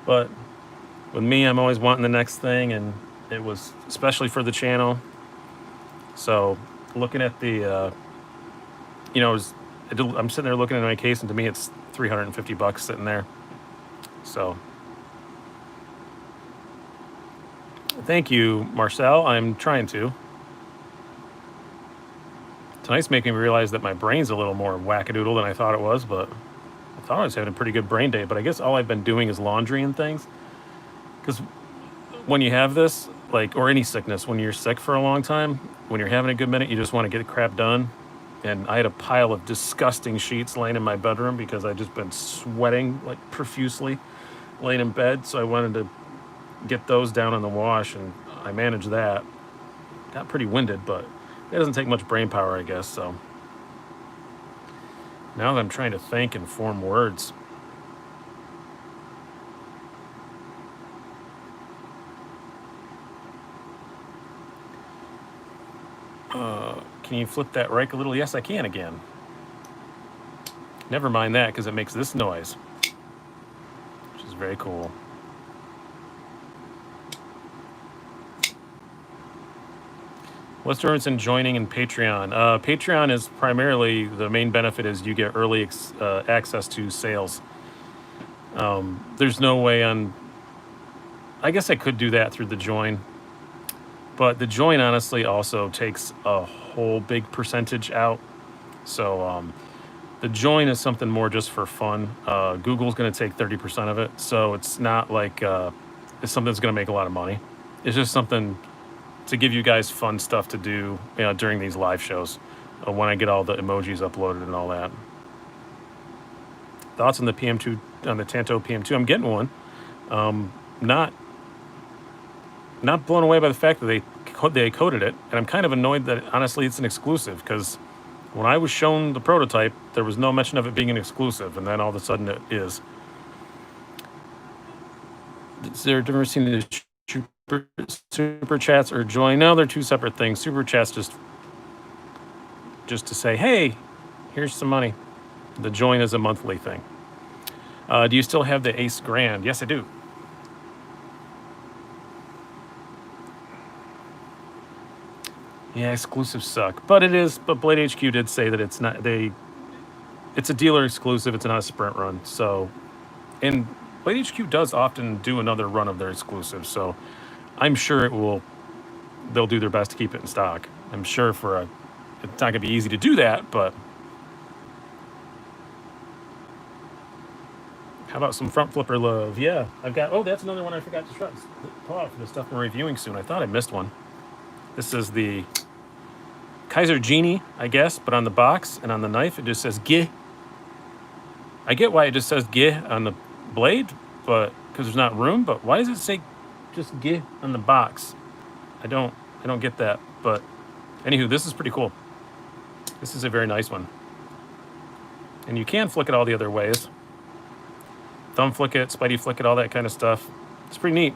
But with me, I'm always wanting the next thing, and it was especially for the channel. So looking at the, I'm sitting there looking at my case, and to me, it's $350 sitting there. So. Thank you, Marcel. I'm trying to. Tonight's making me realize that my brain's a little more wackadoodle than I thought it was, but I thought I was having a pretty good brain day. But I guess all I've been doing is laundry and things. Because when you have this, or any sickness, when you're sick for a long time, when you're having a good minute, you just want to get crap done. And I had a pile of disgusting sheets laying in my bedroom because I'd just been sweating profusely laying in bed. So I wanted to get those down in the wash, and I managed that. Got pretty winded, but it doesn't take much brain power, I guess. So now that I'm trying to think and form words, can you flip that rake a little? Yes, I can again. Never mind that, because it makes this noise, which is very cool. What's the difference in joining and Patreon? Patreon is primarily, the main benefit is you get early access to sales. There's no way I guess I could do that through the join. But the join honestly also takes a whole big percentage out. So the join is something more just for fun. Google's going to take 30% of it. So it's not like it's something that's going to make a lot of money. It's just something to give you guys fun stuff to do, during these live shows, when I get all the emojis uploaded and all that. Thoughts on the PM2, on the Tanto PM2? I'm getting one. Not not blown away by the fact that they coded it, and I'm kind of annoyed that honestly it's an exclusive, because when I was shown the prototype, there was no mention of it being an exclusive, and then all of a sudden it is. Is there a difference between the super chats or join? No, they're two separate things. Super chats just to say, hey, here's some money. The join is a monthly thing. Do you still have the Ace Grand? Yes, I do. Yeah, exclusives suck, but it is. But Blade HQ did say that it's not. It's a dealer exclusive. It's not a sprint run. So, and Blade HQ does often do another run of their exclusives. So, I'm sure it will. They'll do their best to keep it in stock. I'm sure it's not gonna be easy to do that, but how about some front flipper love? Yeah, I've got. Oh, that's another one I forgot to pull out for the stuff I'm reviewing soon. I thought I missed one. This is the Kaiser Genie, I guess, but on the box and on the knife it just says "Gih." I get why it just says "Gih" on the blade, but because there's not room. But why does it say just "Gih" on the box? I don't get that. But anywho, this is pretty cool. This is a very nice one, and you can flick it all the other ways. Thumb flick it, Spidey flick it, all that kind of stuff. It's pretty neat.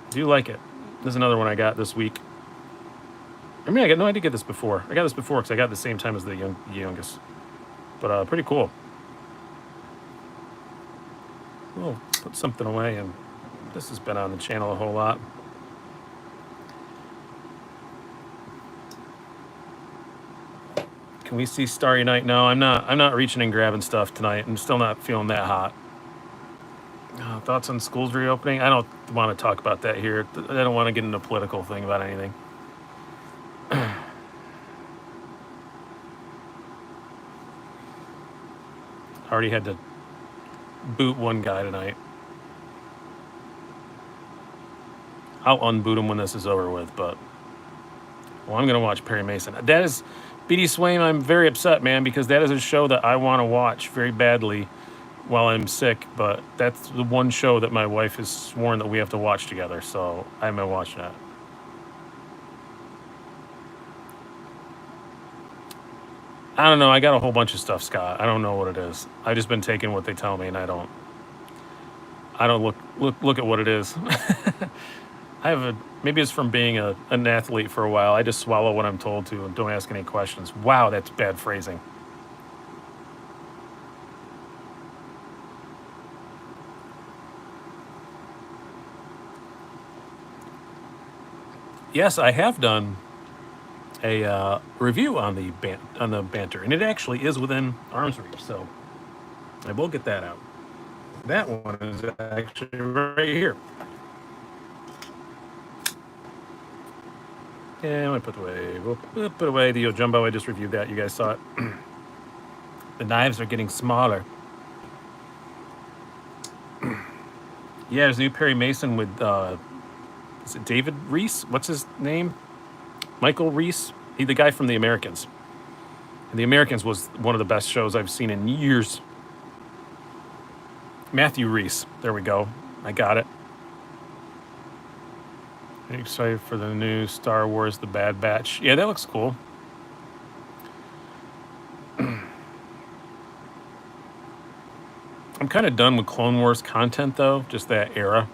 I do like it. There's another one I got this week. I did get this before. I got this before because I got it the same time as the youngest. But pretty cool. We'll put something away, and this has been on the channel a whole lot. Can we see Starry Night? No, I'm not reaching and grabbing stuff tonight. I'm still not feeling that hot. Thoughts on schools reopening? I don't want to talk about that here. I don't want to get into a political thing about anything. Already had to boot one guy tonight. I'll unboot him when this is over with, but well, I'm gonna watch Perry Mason. That is BD Swain. I'm very upset, man, because that is a show that I want to watch very badly while I'm sick, but that's the one show that my wife has sworn that we have to watch together, so I'm gonna watch that. I don't know. I got a whole bunch of stuff, Scott. I don't know what it is. I've just been taking what they tell me, and I don't look at what it is. Maybe it's from being an athlete for a while. I just swallow what I'm told to and don't ask any questions. Wow, that's bad phrasing. Yes, I have done a review on the banter, and it actually is within arm's reach. So I will get that out. That one is actually right here. Yeah, I'm gonna put away. We'll put away the Jumbo. I just reviewed that. You guys saw it. The knives are getting smaller. Yeah, there's a new Perry Mason with is it David Reese? What's his name? Michael Reese. He's the guy from The Americans. And The Americans was one of the best shows I've seen in years. Matthew Reese. There we go. I got it. Are you excited for the new Star Wars The Bad Batch? Yeah, that looks cool. I'm kind of done with Clone Wars content, though. Just that era.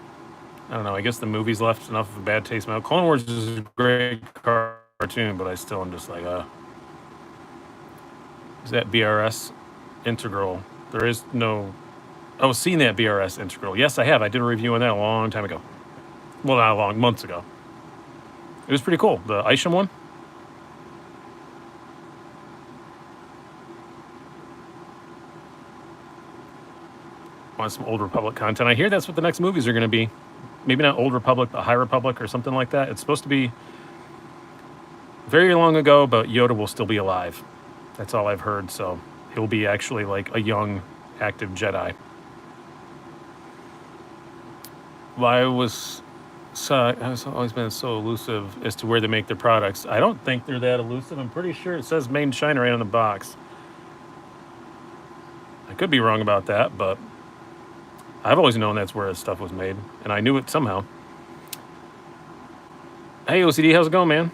I don't know. I guess the movies left enough of a bad taste in my mouth. Clone Wars is a great cartoon, but I still am just like, is that BRS integral? There is no. Oh, seen that BRS integral. Yes, I have. I did a review on that a long time ago. Well, not long, months ago. It was pretty cool. The Isham one. Want some Old Republic content? I hear that's what the next movies are going to be. maybe not Old Republic, but High Republic or something like that. It's supposed to be very long ago, but Yoda will still be alive. That's all I've heard. So he'll be actually like a young, active Jedi. Why was I've always been so elusive as to where they make their products? I don't think they're that elusive. I'm pretty sure it says made in China right on the box. I could be wrong about that, but I've always known that's where this stuff was made, and I knew it somehow. Hey, OCD, how's it going, man?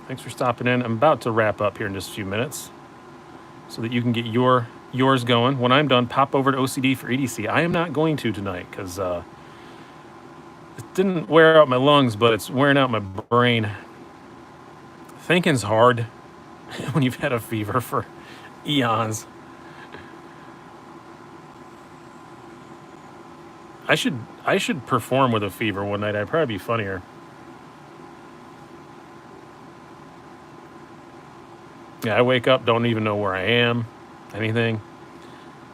Thanks for stopping in. I'm about to wrap up here in just a few minutes so that you can get yours going. When I'm done, pop over to OCD for EDC. I am not going to tonight because it didn't wear out my lungs, but it's wearing out my brain. Thinking's hard when you've had a fever for eons. I should perform with a fever one night. I'd probably be funnier. Yeah, I wake up, don't even know where I am, anything.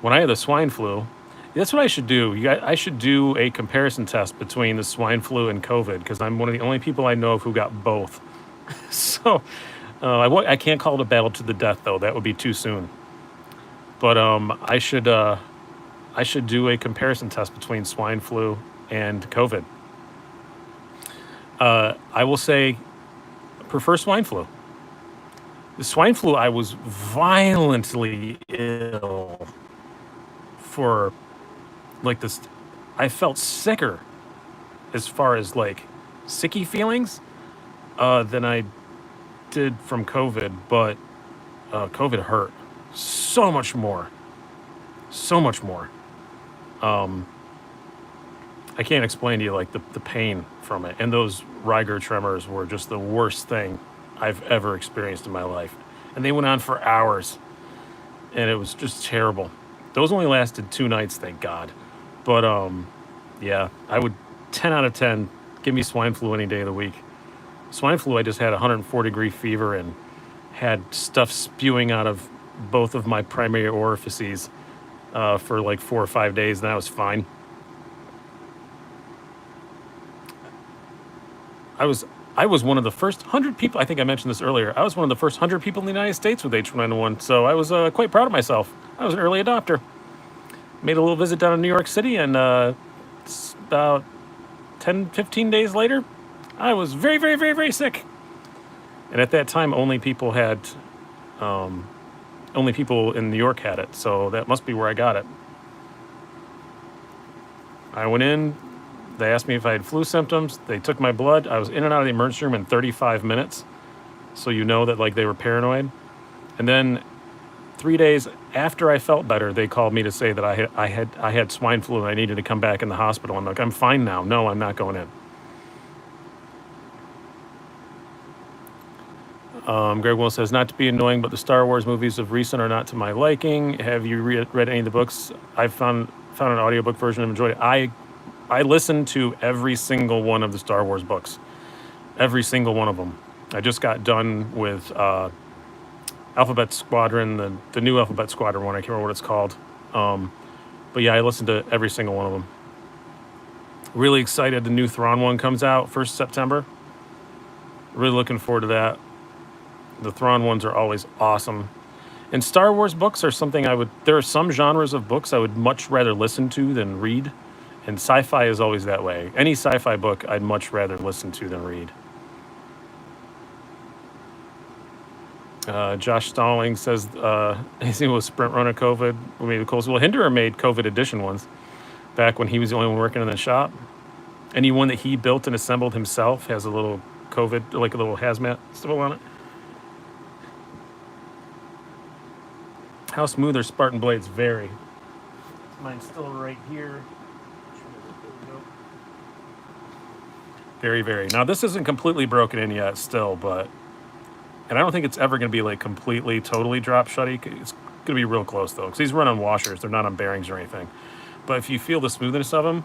When I had the swine flu, that's what I should do. I should do a comparison test between the swine flu and COVID because I'm one of the only people I know of who got both. So I can't call it a battle to the death, though. That would be too soon. But I should do a comparison test between swine flu and COVID. I will say, prefer swine flu. The swine flu, I was violently ill for like this. I felt sicker as far as like sicky feelings than I did from COVID, but COVID hurt so much more. So much more. I can't explain to you like the pain from it. And those Riger tremors were just the worst thing I've ever experienced in my life. And they went on for hours. And it was just terrible. Those only lasted 2 nights, thank God. But yeah, I would 10 out of 10 give me swine flu any day of the week. Swine flu, I just had 104-degree fever and had stuff spewing out of both of my primary orifices for like 4 or 5 days, and that was fine. I was one of the first 100 people, I think I mentioned this earlier, I was one of the first 100 people in the United States with H1N1, so I was quite proud of myself. I was an early adopter. Made a little visit down in New York City, and about 10, 15 days later, I was very, very, very, very sick. And at that time, only people in New York had it, so that must be where I got it. I went in, they asked me if I had flu symptoms, they took my blood, I was in and out of the emergency room in 35 minutes, so you know that like they were paranoid. And then 3 days after I felt better, they called me to say that I had swine flu and I needed to come back in the hospital. I'm like, I'm fine now. No, I'm not going in. Greg Will says, not to be annoying, but the Star Wars movies of recent are not to my liking. Have you read any of the books? I've found an audiobook version and enjoyed it. I listened to every single one of the Star Wars books. Every single one of them. I just got done with Alphabet Squadron, the new Alphabet Squadron one. I can't remember what it's called. But yeah, I listened to every single one of them. Really excited the new Thrawn one comes out 1st September. Really looking forward to that. The Thrawn ones are always awesome. And Star Wars books are something there are some genres of books I would much rather listen to than read. And sci-fi is always that way. Any sci-fi book I'd much rather listen to than read. Josh Stalling says, anything with Sprint Runner COVID, maybe close. Well, Hinderer made COVID edition ones back when he was the only one working in the shop. Any one that he built and assembled himself has a little COVID, like a little hazmat symbol on it. How smooth are Spartan blades vary? Mine's still right here. Very, very. Now, this isn't completely broken in yet still, but... And I don't think it's ever going to be, like, completely, totally drop shutty. It's going to be real close, though, because these run on washers. They're not on bearings or anything. But if you feel the smoothness of them,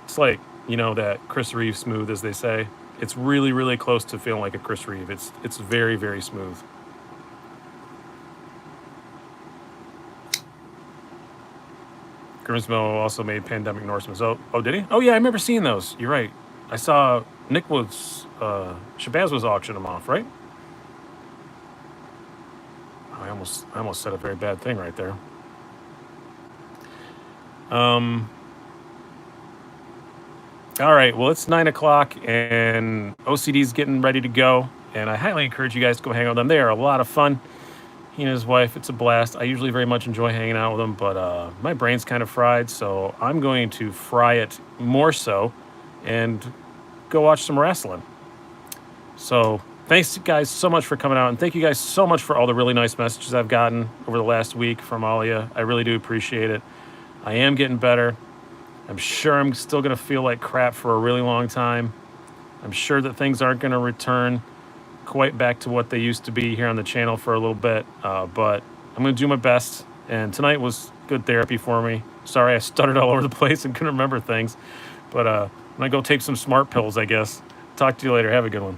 it's like, you know, that Chris Reeve smooth, as they say. It's really, really close to feeling like a Chris Reeve. It's very, very smooth. Grimsmill also made Pandemic Norsemen. Oh, did he? Oh, yeah, I remember seeing those. You're right. I saw Nick was, Shabazz was auctioning them off, right? Oh, I almost said a very bad thing right there. All right, well, it's 9 o'clock and OCD's getting ready to go. And I highly encourage you guys to go hang out with them. They are a lot of fun. He and his wife, it's a blast. I usually very much enjoy hanging out with them, but my brain's kind of fried, so I'm going to fry it more so and go watch some wrestling. So thanks, guys, so much for coming out, and thank you guys so much for all the really nice messages I've gotten over the last week from all of you. I really do appreciate it. I am getting better. I'm sure I'm still going to feel like crap for a really long time. I'm sure that things aren't going to return quite back to what they used to be here on the channel for a little bit, but I'm going to do my best, and tonight was good therapy for me. Sorry I stuttered all over the place and couldn't remember things, but I'm going to go take some smart pills, I guess. Talk to you later. Have a good one.